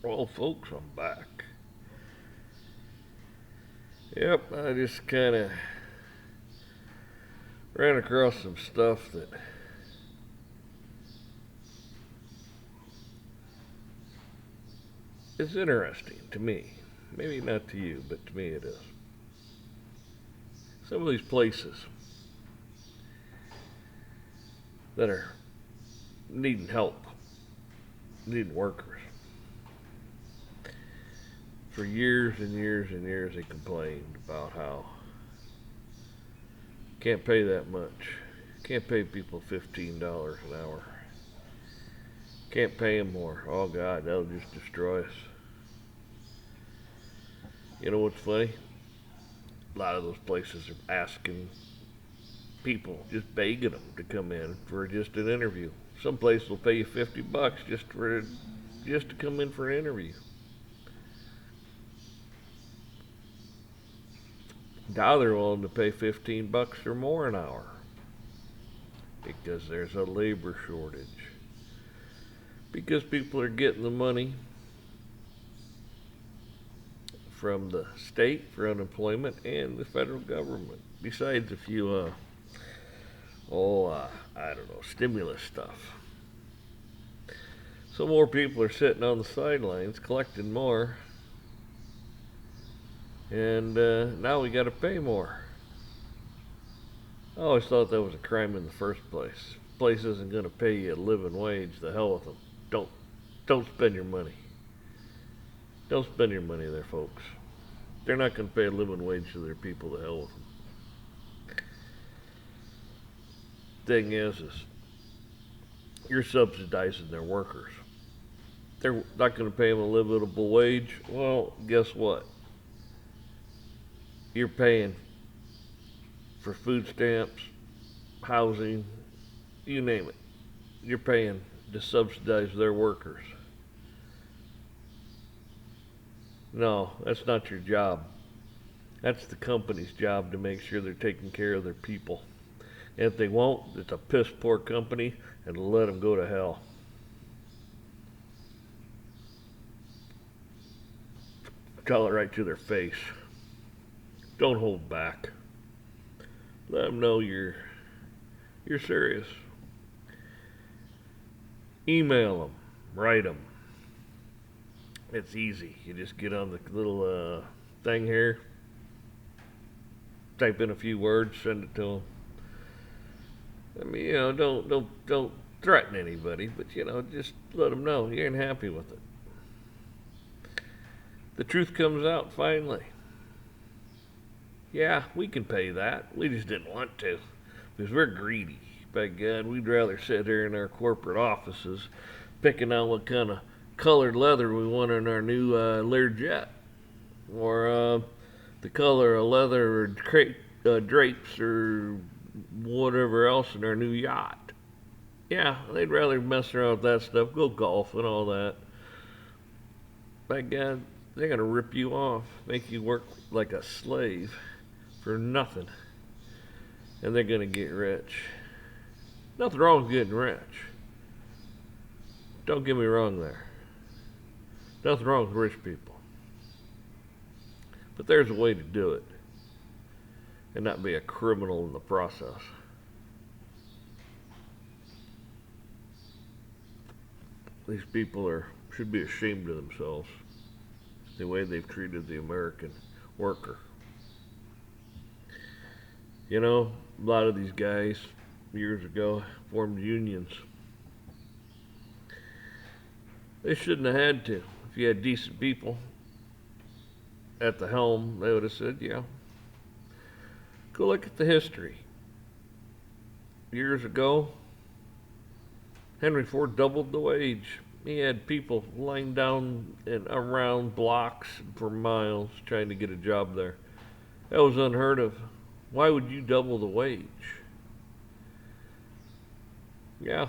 Well, folks, I'm back. Yep, I just kind of ran across some stuff that is interesting to me. Maybe not to you, but to me it is. Some of these places that are needing help, needing workers. For years and years and years, they complained about how can't pay that much. Can't pay people $15 an hour. Can't pay them more. Oh God, that'll just destroy us. You know what's funny? A lot of those places are asking people, just begging them to come in for just an interview. Some place will pay you $50 just to come in for an interview. Now they're willing to pay $15 or more an hour because there's a labor shortage. Because people are getting the money from the state for unemployment and the federal government. Besides a few, I don't know, stimulus stuff. So more people are sitting on the sidelines collecting more, and now we got to pay more. I always thought that was a crime in the first place. Place isn't going to pay you a living wage. The hell with them. Don't don't spend your money. Don't spend your money there, folks. They're not going to pay a living wage to their people. The hell with them. Thing is you're subsidizing their workers. They're not going to pay them a livable wage. Well, guess what? You're paying for food stamps, housing, you name it. You're paying to subsidize their workers. No, that's not your job. That's the company's job to make sure they're taking care of their people. And if they won't, it's a piss poor company and let them go to hell. Tell it right to their face. Don't hold back. Let them know you're serious. Email them, write them. It's easy. You just get on the little thing here, type in a few words, send it to them. I mean, don't threaten anybody, but just let them know you ain't happy with it. The truth comes out finally. Yeah, we can pay that. We just didn't want to because we're greedy. By God, we'd rather sit here in our corporate offices picking out what kind of colored leather we want in our new Learjet, or the color of leather or drapes or whatever else in our new yacht. Yeah, they'd rather mess around with that stuff, go golf and all that. By God, they're going to rip you off, make you work like a slave for nothing. And they're going to get rich. Nothing wrong with getting rich. Don't get me wrong there. Nothing wrong with rich people. But there's a way to do it and not be a criminal in the process. These people should be ashamed of themselves, the way they've treated the American worker. A lot of these guys years ago formed unions. They shouldn't have had to. If you had decent people at the helm, they would have said, yeah. Go look at the history. Years ago, Henry Ford doubled the wage. He had people lying down and around blocks for miles trying to get a job there. That was unheard of. Why would you double the wage? Yeah.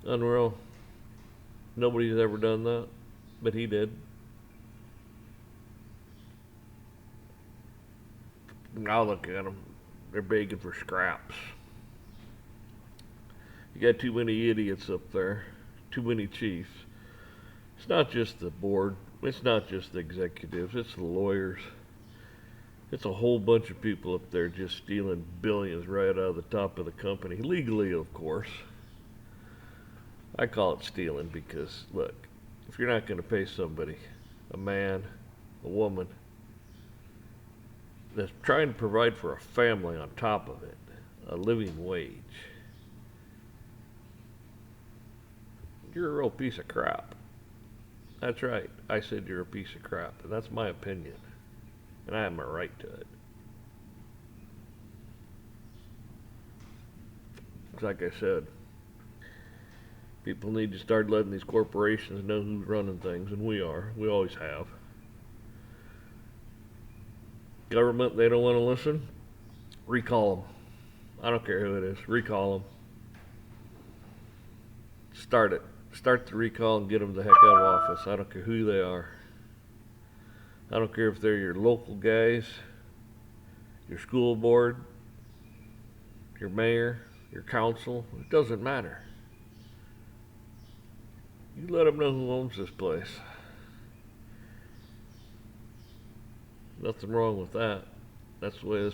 Unreal. Nobody's ever done that, but he did. Now look at them. They're begging for scraps. You got too many idiots up there. Too many chiefs. It's not just the board, it's not just the executives, it's the lawyers. It's a whole bunch of people up there just stealing billions right out of the top of the company, legally, of course. I call it stealing because, look, if you're not going to pay somebody, a man, a woman, that's trying to provide for a family on top of it, a living wage, you're a real piece of crap. That's right. I said you're a piece of crap, and that's my opinion. And I have a right to it. Like I said, people need to start letting these corporations know who's running things, and we are. We always have. Government, they don't want to listen? Recall them. I don't care who it is. Recall them. Start it. Start the recall and get them the heck out of office. I don't care who they are. I don't care if they're your local guys, your school board, your mayor, your council. It doesn't matter. You let them know who owns this place. Nothing wrong with that. That's the way this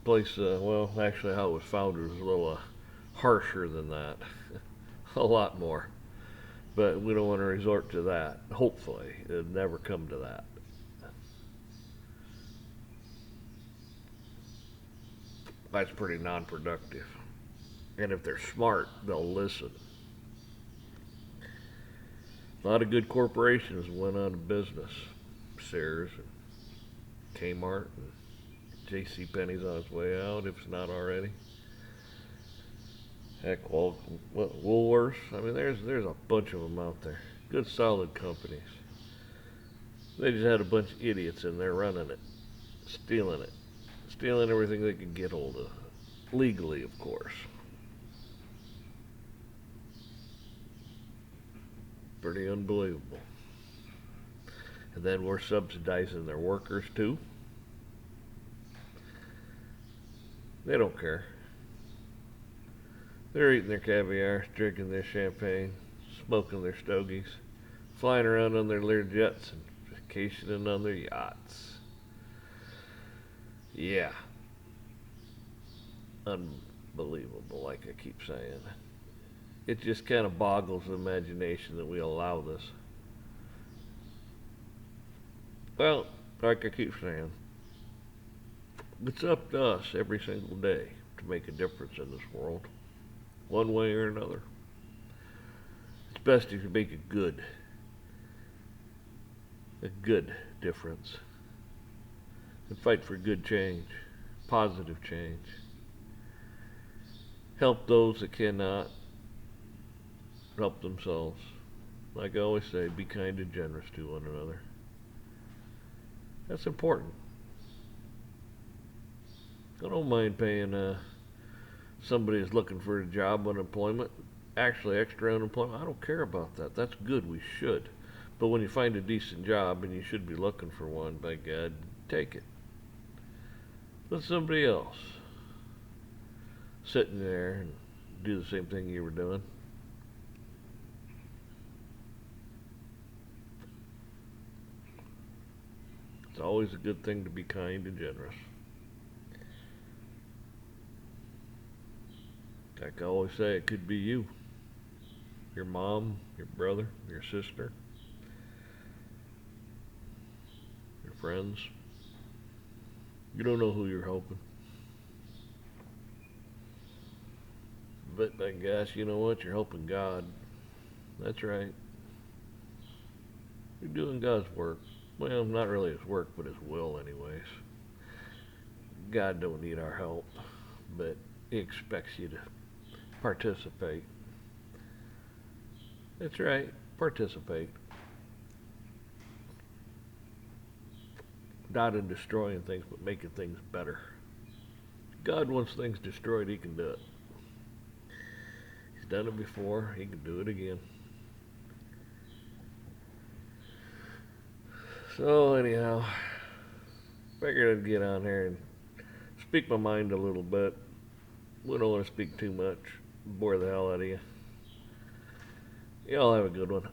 place, well, actually how it was founded was a little harsher than that. A lot more. But we don't want to resort to that. Hopefully, it'll never come to that. That's pretty non-productive. And if they're smart, they'll listen. A lot of good corporations went out of business. Sears and Kmart and J.C. Penney's on its way out, if it's not already. Heck, Woolworths. I mean, there's a bunch of them out there. Good, solid companies. They just had a bunch of idiots in there running it, stealing everything they could get hold of, legally, of course. Pretty unbelievable. And then we're subsidizing their workers too. They don't care. They're eating their caviar, drinking their champagne, smoking their stogies, flying around on their Learjets and vacationing on their yachts. Yeah. Unbelievable, like I keep saying. It just kind of boggles the imagination that we allow this. Well, like I keep saying, it's up to us every single day to make a difference in this world, one way or another. It's best if you make a good difference, and fight for good change, positive change. Help those that cannot help themselves. Like I always say, be kind and generous to one another. That's important. I don't mind paying somebody who's looking for a job, unemployment, actually extra unemployment. I don't care about that. That's good. We should. But when you find a decent job and you should be looking for one, by God, take it. Let somebody else sitting there and do the same thing you were doing. It's always a good thing to be kind and generous. Like I always say, it could be you, your mom, your brother, your sister, your friends. You don't know who you're helping. But by gosh, you know what? You're helping God. That's right. You're doing God's work. Well, not really His work, but His will anyways. God don't need our help, but He expects you to participate. That's right, participate. Not in destroying things, but making things better. God wants things destroyed, He can do it. He's done it before, He can do it again. So anyhow, figured I'd get on here and speak my mind a little bit. We don't want to speak too much, bore the hell out of you. Y'all have a good one.